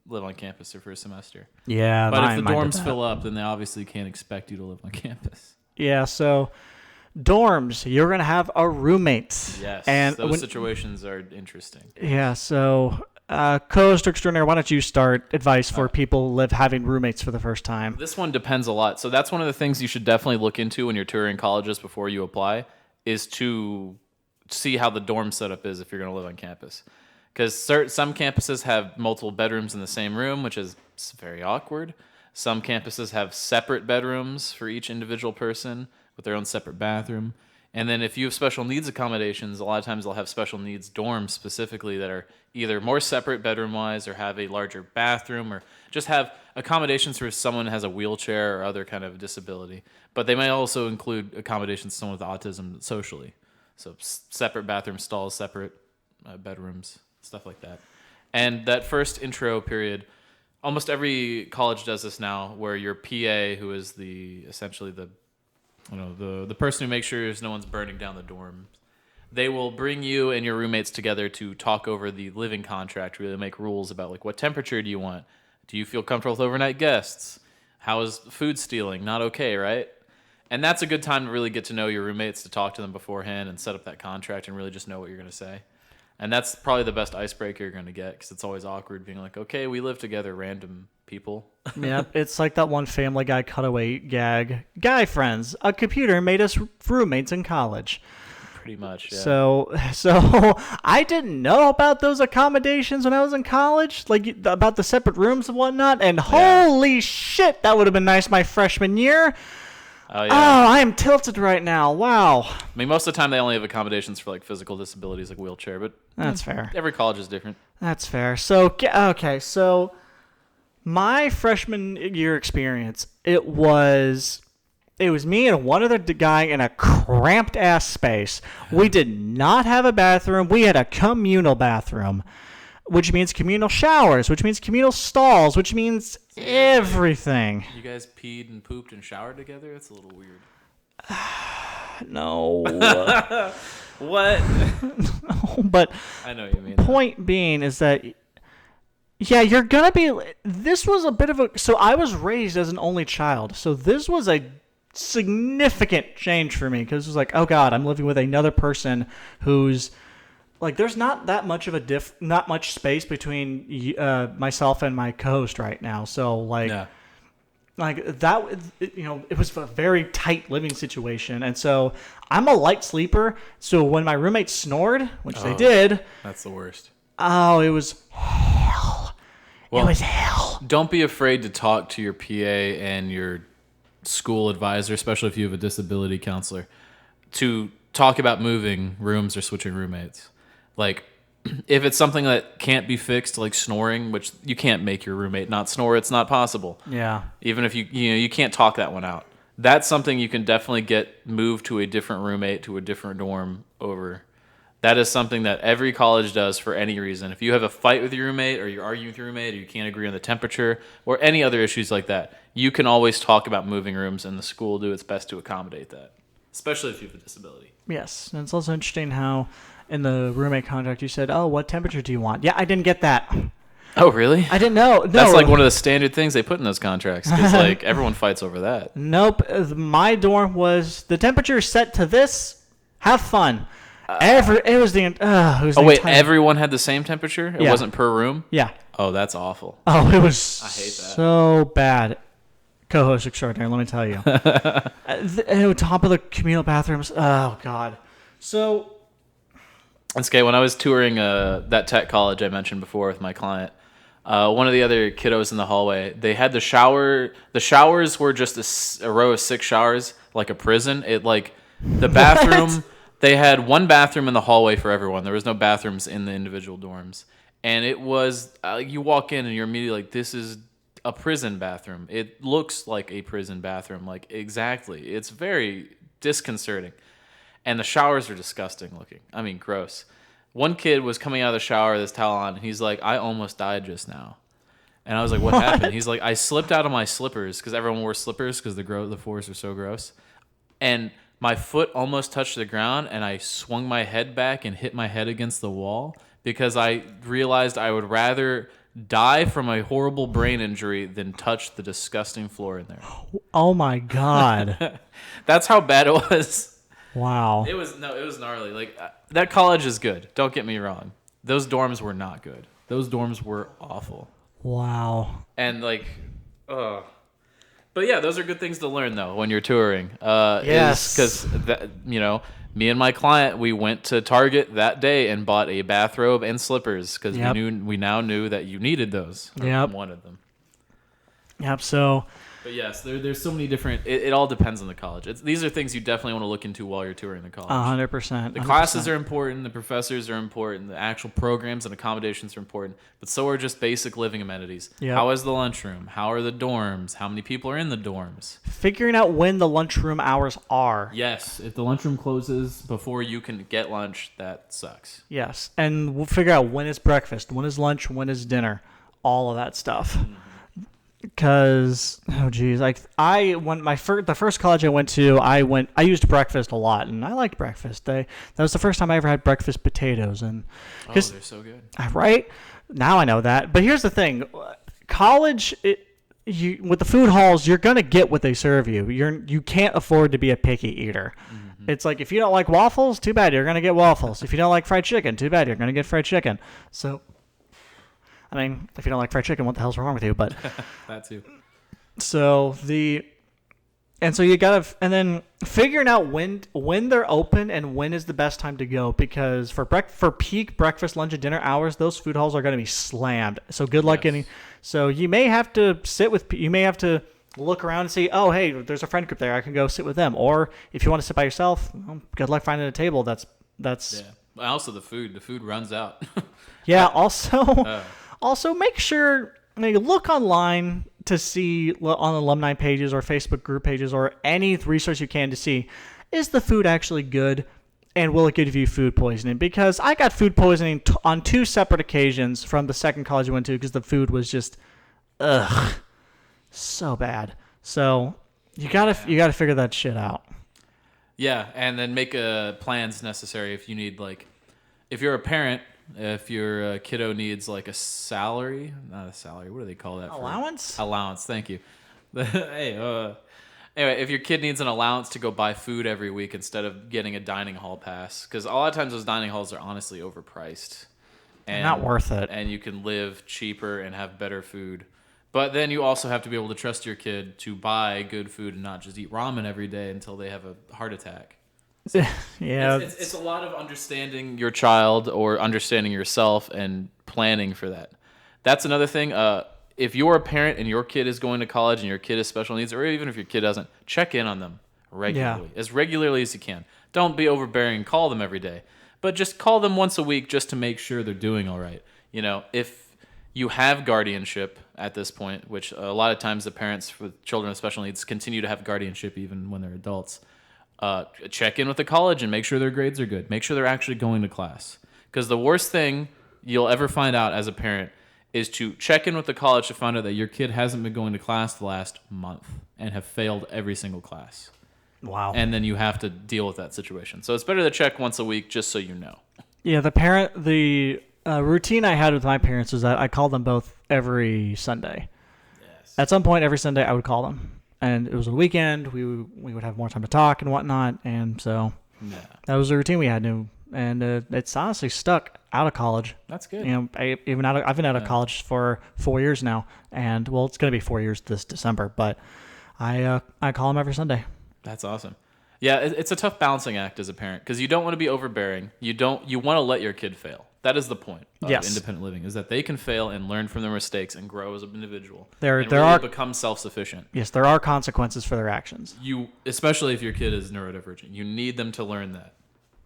live on campus their first semester. Yeah, but if the dorms fill up, then they obviously can't expect you to live on campus. Yeah, so dorms, you're going to have a roommate. Yes, and those situations are interesting. Yeah, so co-host extraordinaire, why don't you start advice for people having roommates for the first time? This one depends a lot. So that's one of the things you should definitely look into when you're touring colleges before you apply, is to see how the dorm setup is if you're going to live on campus. Because some campuses have multiple bedrooms in the same room, which is very awkward. Some campuses have separate bedrooms for each individual person with their own separate bathroom. And then if you have special needs accommodations, a lot of times they'll have special needs dorms specifically that are either more separate bedroom-wise or have a larger bathroom or just have accommodations for someone who has a wheelchair or other kind of disability. But they may also include accommodations for someone with autism socially. So separate bathroom stalls, separate bedrooms, stuff like that. And that first intro period, almost every college does this now, where your PA, who is essentially the person who makes sure no one's burning down the dorm, they will bring you and your roommates together to talk over the living contract, really make rules about like what temperature do you want? Do you feel comfortable with overnight guests? How is food stealing? Not okay, right? And that's a good time to really get to know your roommates, to talk to them beforehand and set up that contract and really just know what you're going to say. And that's probably the best icebreaker you're going to get, because it's always awkward being like, okay, we live together, random people. Yeah, it's like that one Family Guy cutaway gag. Guy friends, a computer made us roommates in college. Pretty much, yeah. So I didn't know about those accommodations when I was in college, like about the separate rooms and whatnot, and holy shit, that would have been nice my freshman year. Oh, yeah. Oh, I am tilted right now. Wow. I mean, most of the time they only have accommodations for like physical disabilities, like wheelchair, but that's fair. Every college is different. That's fair. So, okay, so my freshman year experience, it was me and one other guy in a cramped ass space. We did not have a bathroom. We had a communal bathroom. which means communal showers, which means communal stalls, which means everything. You guys peed and pooped and showered together? That's a little weird. No. What? No, but I know what you mean. Point being is that, yeah, you're going to be... This was a bit of a... So I was raised as an only child. So this was a significant change for me because it was like, oh, God, I'm living with another person who's... Like, there's not that much of a not much space between myself and my co-host right now. So, like... Yeah. Like that, it was a very tight living situation. And so I'm a light sleeper. So when my roommates snored, which they did. That's the worst. Oh, it was hell. It was hell. Don't be afraid to talk to your PA and your school advisor, especially if you have a disability counselor, to talk about moving rooms or switching roommates. Like, if it's something that can't be fixed, like snoring, which you can't make your roommate not snore, it's not possible. Yeah. Even if you can't talk that one out. That's something you can definitely get moved to a different roommate, to a different dorm over. That is something that every college does for any reason. If you have a fight with your roommate, or you're arguing with your roommate, or you can't agree on the temperature, or any other issues like that, you can always talk about moving rooms, and the school will do its best to accommodate that, especially if you have a disability. Yes. And it's also interesting how in the roommate contract you said, oh, what temperature do you want? Yeah, I didn't get that. Oh, really? I didn't know. No. That's like one of the standard things they put in those contracts, because like everyone fights over that. Nope. My dorm was the temperature set to this. Have fun. It was the. Everyone had the same temperature? It wasn't per room? Yeah. Oh, that's awful. Oh, it was. I hate that. So bad. Co-host extraordinaire, let me tell you. Top of the communal bathrooms. Oh God. So. That's okay. When I was touring that tech college I mentioned before with my client, one of the other kiddos in the hallway, they had the shower. The showers were just a row of 6 showers, like a prison. The bathroom. What? They had one bathroom in the hallway for everyone. There was no bathrooms in the individual dorms, and it was you walk in and you're immediately like, this is a prison bathroom. It looks like a prison bathroom, like exactly. It's very disconcerting. And the showers are disgusting looking. I mean, gross. One kid was coming out of the shower with his towel on, and he's like, I almost died just now. And I was like, what happened? He's like, I slipped out of my slippers, because everyone wore slippers because the floors are so gross. And my foot almost touched the ground, and I swung my head back and hit my head against the wall because I realized I would rather die from a horrible brain injury than touch the disgusting floor in there. Oh, my God. That's how bad it was. Wow. It was gnarly. Like that college is good. Don't get me wrong. Those dorms were not good. Those dorms were awful. Wow. And like, but yeah, those are good things to learn though when you're touring. Yes. Because me and my client, we went to Target that day and bought a bathrobe and slippers because we now knew that you needed those. Yep. Wanted them. Yep. So. But yes, there's so many different. It all depends on the college. These are things you definitely want to look into while you're touring the college. 100%. The classes are important. The professors are important. The actual programs and accommodations are important. But so are just basic living amenities. Yep. How is the lunchroom? How are the dorms? How many people are in the dorms? Figuring out when the lunchroom hours are. Yes, if the lunchroom closes before you can get lunch, that sucks. Yes, and we'll figure out when is breakfast, when is lunch, when is dinner, all of that stuff. Mm-hmm. Because like the first college I went to, I used breakfast a lot, and I liked breakfast. That was the first time I ever had breakfast potatoes, and they're so good. Right now I know that. But here's the thing: college, with the food halls, you're gonna get what they serve you. You can't afford to be a picky eater. Mm-hmm. It's like if you don't like waffles, too bad, you're gonna get waffles. If you don't like fried chicken, too bad, you're gonna get fried chicken. So. I mean, if you don't like fried chicken, what the hell's wrong with you? But that too. So you gotta, and then figuring out when they're open and when is the best time to go, because for peak breakfast, lunch, and dinner hours, those food halls are going to be slammed. So good luck getting. So you may have to you may have to look around and see, oh hey, there's a friend group there, I can go sit with them. Or if you want to sit by yourself, well, good luck finding a table. That's. Yeah. Also, the food runs out. Yeah. Also, make sure look online to see on alumni pages or Facebook group pages or any resource you can to see, is the food actually good? and will it give you food poisoning? Because I got food poisoning on 2 separate occasions from the second college I went to because the food was just, so bad. So you gotta figure that shit out. Yeah, and then make plans necessary if you need, like, if you're a parent, if your kiddo needs like a salary, not a salary, what do they call that? Allowance? Allowance, thank you. Hey, anyway, if your kid needs an allowance to go buy food every week instead of getting a dining hall pass, because a lot of times those dining halls are honestly overpriced. And not worth it. And you can live cheaper and have better food. But then you also have to be able to trust your kid to buy good food and not just eat ramen every day until they have a heart attack. Yeah. It's a lot of understanding your child or understanding yourself and planning for that. That's another thing. If you're a parent and your kid is going to college and your kid has special needs, or even if your kid doesn't, check in on them regularly, as regularly as you can. Don't be overbearing. Call them every day. But just call them once a week just to make sure they're doing all right. You know, if you have guardianship at this point, which a lot of times the parents with children with special needs continue to have guardianship even when they're adults, check in with the college and make sure their grades are good. Make sure they're actually going to class. Because the worst thing you'll ever find out as a parent is to check in with the college to find out that your kid hasn't been going to class the last month and have failed every single class. Wow. And then you have to deal with that situation. So it's better to check once a week just so you know. Yeah, the routine I had with my parents was that I called them both every Sunday. Yes. At some point every Sunday I would call them. And it was a weekend. We would have more time to talk and whatnot. And so that was the routine we had to. And it's honestly stuck out of college. That's good. You know, I've been out of college for 4 years now. And, well, it's going to be 4 years this December. But I call them every Sunday. That's awesome. Yeah, it's a tough balancing act as a parent because you don't want to be overbearing. You want to let your kid fail. That is the point of independent living, is that they can fail and learn from their mistakes and grow as an individual. There are become self-sufficient. Yes, there are consequences for their actions. Especially if your kid is neurodivergent, you need them to learn that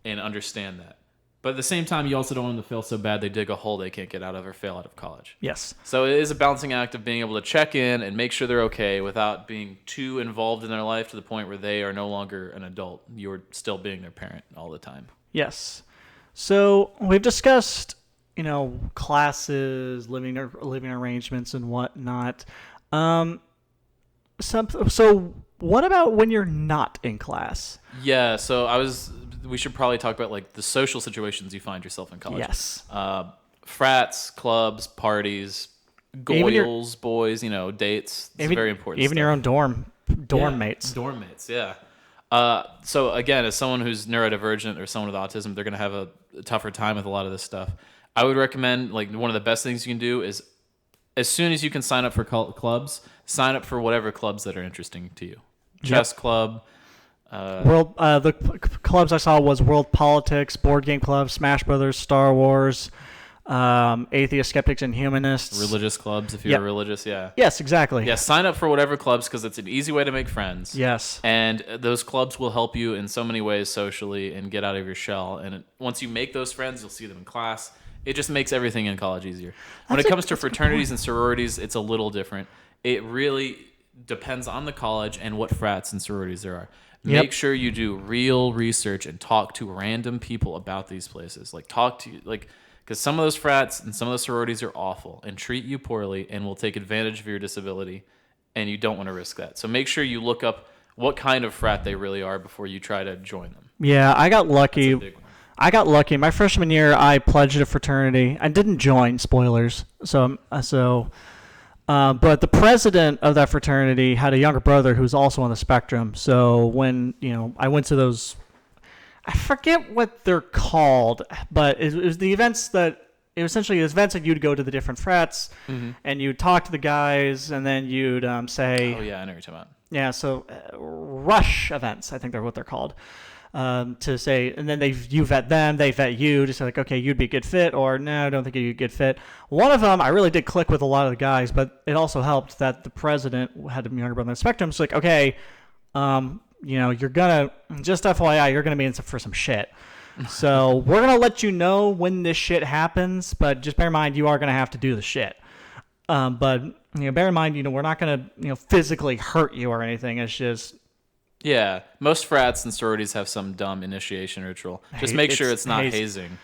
and understand that. But at the same time, you also don't want them to fail so bad they dig a hole they can't get out of or fail out of college. Yes. So it is a balancing act of being able to check in and make sure they're okay without being too involved in their life to the point where they are no longer an adult. You're still being their parent all the time. Yes. So we've discussed, classes, living arrangements, and whatnot. So what about when you're not in class? Yeah. So we should probably talk about like the social situations you find yourself in college. Yes. Frats, clubs, parties, goyles, boys, dates. It's very important. Even stuff. your own dorm mates. Dorm mates, yeah. So again, as someone who's neurodivergent or someone with autism, they're going to have a tougher time with a lot of this stuff. I would recommend, like, one of the best things you can do is, as soon as you can sign up for clubs, sign up for whatever clubs that are interesting to you. Chess club. The clubs I saw was World Politics, Board Game Club, Smash Brothers, Star Wars, Atheist, Skeptics, and Humanists. Religious clubs, if you're religious, yeah. Yes, exactly. Yeah, sign up for whatever clubs because it's an easy way to make friends. Yes. And those clubs will help you in so many ways socially and get out of your shell. And once you make those friends, you'll see them in class. It just makes everything in college easier. When it comes to fraternities and sororities, it's a little different. It really depends on the college and what frats and sororities there are. Make sure you do real research and talk to random people about these places. Because some of those frats and some of those sororities are awful and treat you poorly and will take advantage of your disability, and you don't want to risk that. So make sure you look up what kind of frat they really are before you try to join them. Yeah, I got lucky. My freshman year, I pledged a fraternity. I didn't join, spoilers. But the president of that fraternity had a younger brother who was also on the spectrum. So when, I went to those, I forget what they're called, but it was the events that, it was essentially events that you'd go to the different frats, and you'd talk to the guys, and then you'd say... Oh, yeah, I know what you're talking about. Yeah, so rush events, I think they're what they're called. To say, and then you vet them, they vet you to say, like, okay, you'd be a good fit, or no, I don't think you'd be a good fit. One of them, I really did click with a lot of the guys, but it also helped that the president had a younger brother on the spectrum. It's like, okay, you're gonna, just FYI, you're gonna be in for some shit. So we're gonna let you know when this shit happens, but just bear in mind you are gonna have to do the shit. But bear in mind, we're not gonna physically hurt you or anything. It's just Yeah, most frats and sororities have some dumb initiation ritual. Just make sure it's not hazing.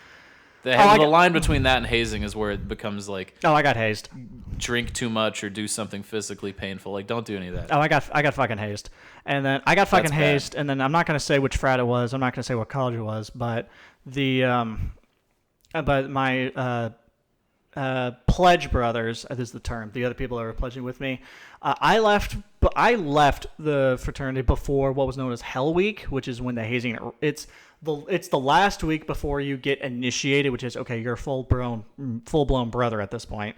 The line between that and hazing is where it becomes like, oh, I got hazed. Drink too much or do something physically painful. Like, don't do any of that. Oh, I got fucking hazed, and then I got fucking hazed, and then I'm not gonna say which frat it was. I'm not gonna say what college it was, but my pledge brothers, is the term. The other people that were pledging with me, I left the fraternity before what was known as Hell Week, which is when the hazing. It's the last week before you get initiated, which is okay. You're a full blown brother at this point,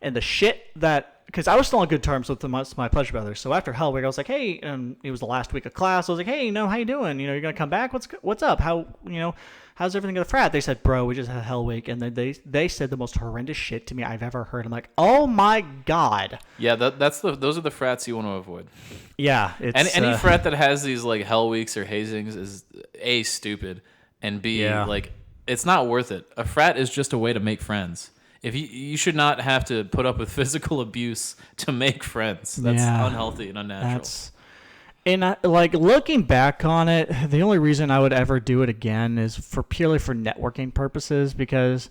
and the shit that. Because I was still on good terms with my pledge brothers. So after Hell Week, I was like, hey, and it was the last week of class. I was like, hey, how you doing? You're going to come back? What's up? How's everything at the frat? They said, bro, we just had Hell Week. And then they said the most horrendous shit to me I've ever heard. I'm like, oh my God. Yeah, those are the frats you want to avoid. Yeah. It's, any frat that has these like Hell Weeks or hazings is A, stupid, and B, like, it's not worth it. A frat is just a way to make friends. If you should not have to put up with physical abuse to make friends. That's unhealthy and unnatural. Like looking back on it, the only reason I would ever do it again is purely for networking purposes. Because,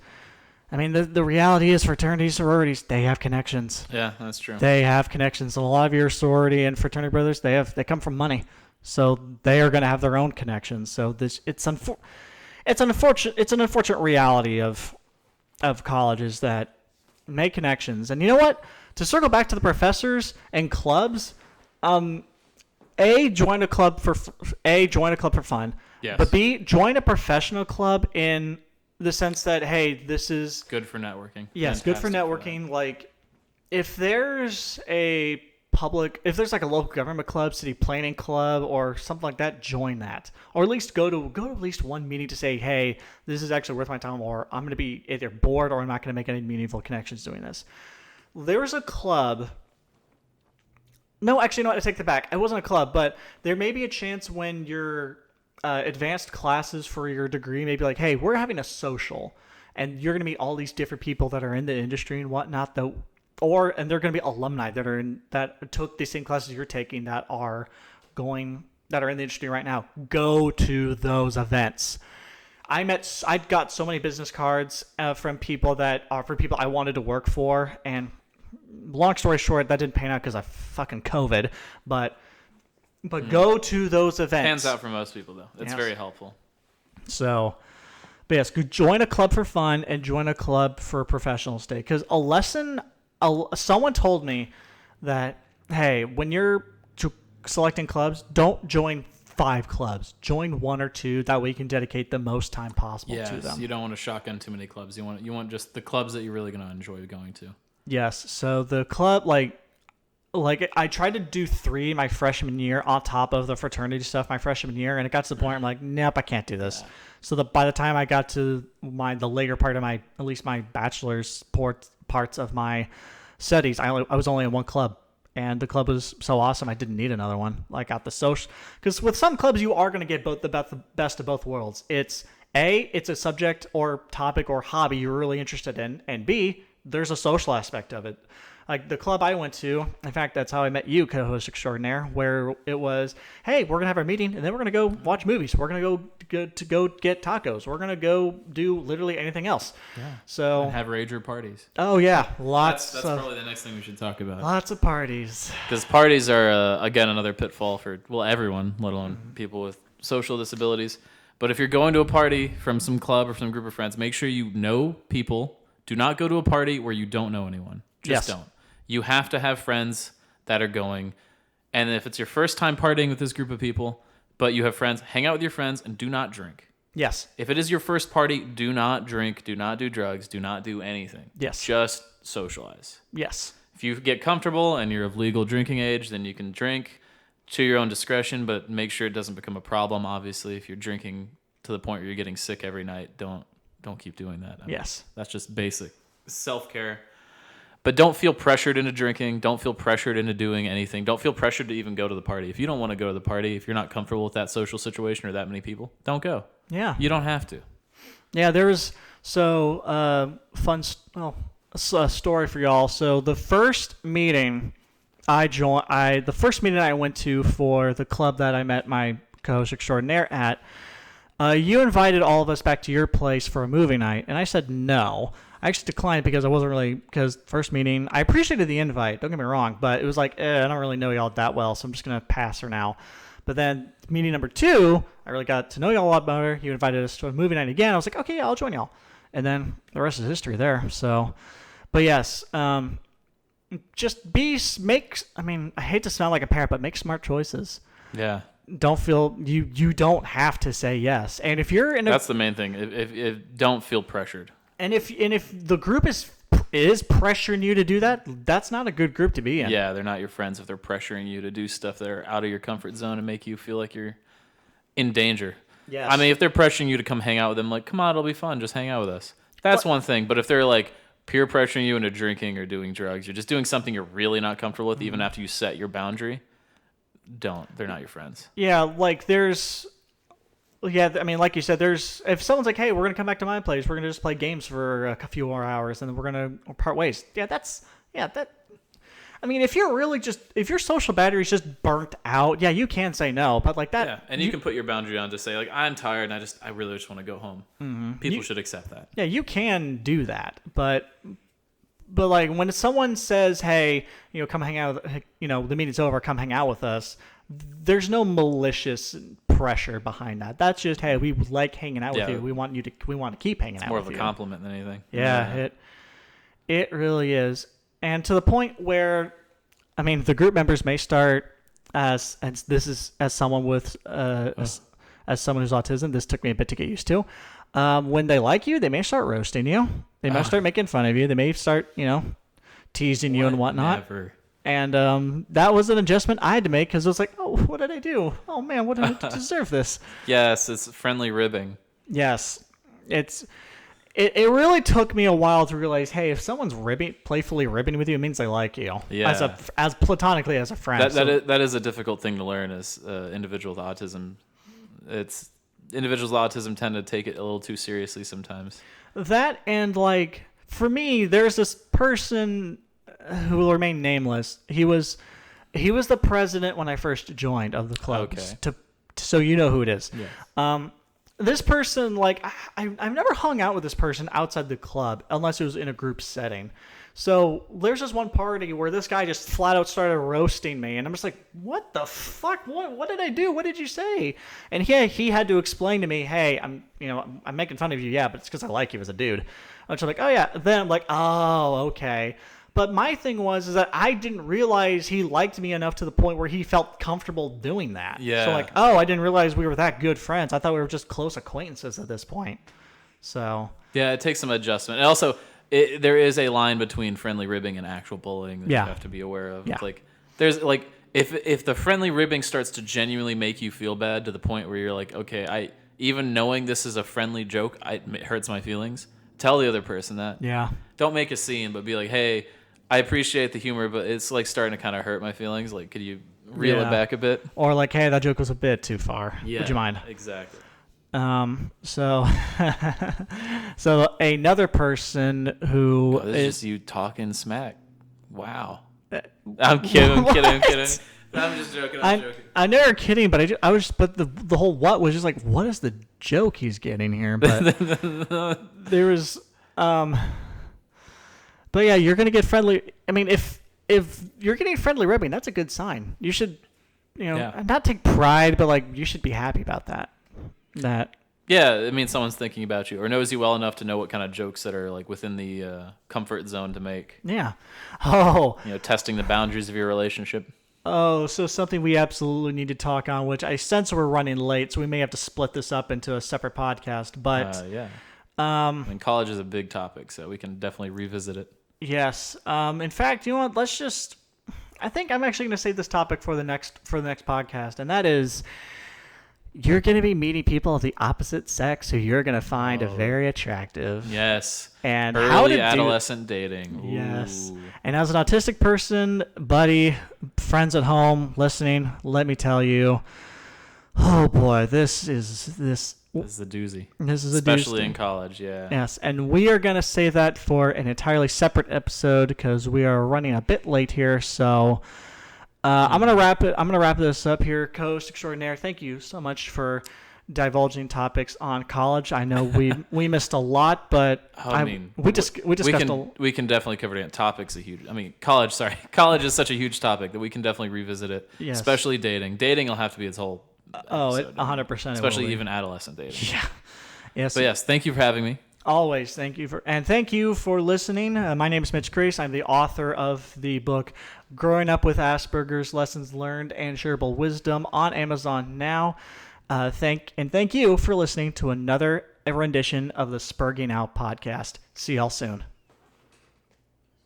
I mean, the reality is fraternities, sororities, they have connections. Yeah, that's true. They have connections. And a lot of your sorority and fraternity brothers, they come from money, so they are going to have their own connections. So it's an unfortunate reality of colleges that make connections. And you know what? To circle back to the professors and clubs, join a club for fun. Yes. But B, join a professional club in the sense that, hey, this is good for networking. Yes, good for networking. Like if there's like a local government club, city planning club, or something like that, join that. Or at least go to at least one meeting to say, hey, this is actually worth my time, or I'm going to be either bored or I'm not going to make any meaningful connections doing this. There's a club. No, actually, no, I take that back. It wasn't a club, but there may be a chance when your advanced classes for your degree may be like, hey, we're having a social, and you're going to meet all these different people that are in the industry and whatnot, though. And they're going to be alumni that took the same classes you're taking that are in the industry right now. Go to those events. I got so many business cards from people I wanted to work for, and long story short, that didn't pan out because of fucking COVID. But go to those events. Pans out for most people though. It's very helpful. So. But yes, join a club for fun and join a club for professional stake. Because someone told me that, hey, when you're selecting clubs, don't join 5 clubs. Join 1 or 2. That way you can dedicate the most time possible to them. You don't want to shotgun too many clubs. You want just the clubs that you're really going to enjoy going to. Yes. So the club, like I tried to do 3 my freshman year on top of the fraternity stuff my freshman year, and it got to the point where I'm like, nope, I can't do this. Yeah. So by the time I got to the later part of my bachelor's parts of my studies, I was only in 1 club, and the club was so awesome I didn't need another one. Like at the social, because with some clubs you are going to get both the best of both worlds. It's a subject or topic or hobby you're really interested in, and B, there's a social aspect of it. Like the club I went to, in fact, that's how I met you, co-host extraordinaire, where it was, hey, we're going to have our meeting, and then we're going to go watch movies. We're going to go get tacos. We're going to go do literally anything else. Yeah. So and have rager parties. Oh, yeah. That's probably the next thing we should talk about. Lots of parties. Because parties are, again, another pitfall for, everyone, let alone people with social disabilities. But if you're going to a party from some club or some group of friends, make sure you know people. Do not go to a party where you don't know anyone. Just don't. You have to have friends that are going. And if it's your first time partying with this group of people, but you have friends, hang out with your friends and do not drink. Yes. If it is your first party, do not drink, do not do drugs, do not do anything. Yes. Just socialize. Yes. If you get comfortable and you're of legal drinking age, then you can drink to your own discretion, but make sure it doesn't become a problem, obviously. If you're drinking to the point where you're getting sick every night, don't keep doing that. Yes. That's just basic self-care. But don't feel pressured into drinking. Don't feel pressured into doing anything. Don't feel pressured to even go to the party. If you don't want to go to the party, if you're not comfortable with that social situation or that many people, don't go. Yeah. You don't have to. Yeah, there was a story for y'all. So the first meeting the first meeting I went to for the club that I met my co-host extraordinaire at, you invited all of us back to your place for a movie night, and I said no. I actually declined because because first meeting, I appreciated the invite, don't get me wrong, but it was like, I don't really know y'all that well, so I'm just going to pass for now. But then meeting number 2, I really got to know y'all a lot better. You invited us to a movie night again. I was like, okay, yeah, I'll join y'all. And then the rest is history there. So, but yes, just I hate to sound like a parrot, but make smart choices. Yeah. Don't feel you don't have to say yes. And if you're in that's the main thing. If don't feel pressured. And if the group is pressuring you to do that, that's not a good group to be in. Yeah, they're not your friends if they're pressuring you to do stuff that are out of your comfort zone and make you feel like you're in danger. Yes. I mean, if they're pressuring you to come hang out with them, like, come on, it'll be fun, just hang out with us. That's one thing. But if they're like peer pressuring you into drinking or doing drugs, you're just doing something you're really not comfortable with, even after you set your boundary, they're not your friends. Yeah, like I mean, like you said, if someone's like, hey, we're going to come back to my place, we're going to just play games for a few more hours, and then we're going to part ways. I mean, if your social battery's just burnt out, yeah, you can say no, but like that. Yeah, and you can put your boundary on to say, like, I'm tired and I really just want to go home. Mm-hmm. People should accept that. Yeah, you can do that, but like when someone says, hey, come hang out, the meeting's over, come hang out with us, there's no malicious pressure behind that. That's just, hey, we like hanging out with you. We want to keep hanging out with you. More of a compliment than anything. Yeah, it really is. And to the point where, I mean, the group members may start as someone with as someone who's autism. This took me a bit to get used to. When they like you, they may start roasting you. They may start making fun of you. They may start, teasing you and whatnot. Never. And that was an adjustment I had to make because it was like, oh, what did I do? Oh man, what did I deserve this? Yes, it's friendly ribbing. Yes, It really took me a while to realize, hey, if someone's playfully ribbing with you, it means they like you. Yeah. As platonically as a friend. That is a difficult thing to learn as individuals with autism. Individuals with autism tend to take it a little too seriously sometimes. That and like for me, there's this person who will remain nameless. He was the president when I first joined of the club. Okay. So you know who it is. Yes. This person, like, I've never hung out with this person outside the club unless it was in a group setting. So there's this one party where this guy just flat out started roasting me, and I'm just like, what the fuck? What did I do? What did you say? And he had to explain to me, hey, I'm making fun of you, yeah, but it's because I like you as a dude. I'm like, oh yeah. Then I'm like, oh, okay. But my thing is that I didn't realize he liked me enough to the point where he felt comfortable doing that. Yeah. So like, oh, I didn't realize we were that good friends. I thought we were just close acquaintances at this point. So. Yeah, it takes some adjustment. And also, there is a line between friendly ribbing and actual bullying that you have to be aware of. Yeah. It's like, there's like, if the friendly ribbing starts to genuinely make you feel bad to the point where you're like, okay, even knowing this is a friendly joke, it hurts my feelings. Tell the other person that. Yeah. Don't make a scene, but be like, hey, I appreciate the humor, but it's like starting to kind of hurt my feelings. Like, could you reel it back a bit? Or like, hey, that joke was a bit too far. Yeah, would you mind? Exactly. So another person who this is just you talking smack. Wow. I'm kidding. I'm just joking. I'm joking. I know you're kidding, but but the whole what was just like, what is the joke he's getting here? But there was, but yeah, you're gonna get friendly. I mean, if you're getting friendly ribbing, that's a good sign. You should, not take pride, but like you should be happy about that. Yeah, it means someone's thinking about you or knows you well enough to know what kind of jokes that are like within the comfort zone to make. Yeah. Oh. Testing the boundaries of your relationship. Oh, so something we absolutely need to talk on, which I sense we're running late, so we may have to split this up into a separate podcast. But yeah. I mean, college is a big topic, so we can definitely revisit it. Yes. In fact, you know what? I think I'm actually going to save this topic for the next podcast, and that is, you're going to be meeting people of the opposite sex who you're going to find very attractive. Yes. And early adolescent dating. Ooh. Yes. And as an autistic person, buddy, friends at home listening, let me tell you, oh boy, this is a doozy. This is especially in college, yeah. Yes, and we are going to save that for an entirely separate episode because we are running a bit late here. So I'm gonna wrap it. I'm gonna wrap this up here, co-host extraordinaire. Thank you so much for divulging topics on college. I know we missed a lot, but we discussed we can definitely cover it. Topics a huge. I mean, college. Sorry, college is such a huge topic that we can definitely revisit it. Yes. Especially dating. Dating will have to be its whole. Episode, 100%. Especially even adolescent dating. Yeah. Yes. But yes, thank you for having me. Always. Thank you for listening. My name is Mitch Grace. I'm the author of the book Growing Up with Asperger's Lessons Learned and Shareable Wisdom on Amazon now. Thank you for listening to another rendition of the Sperging Out Podcast. See y'all soon.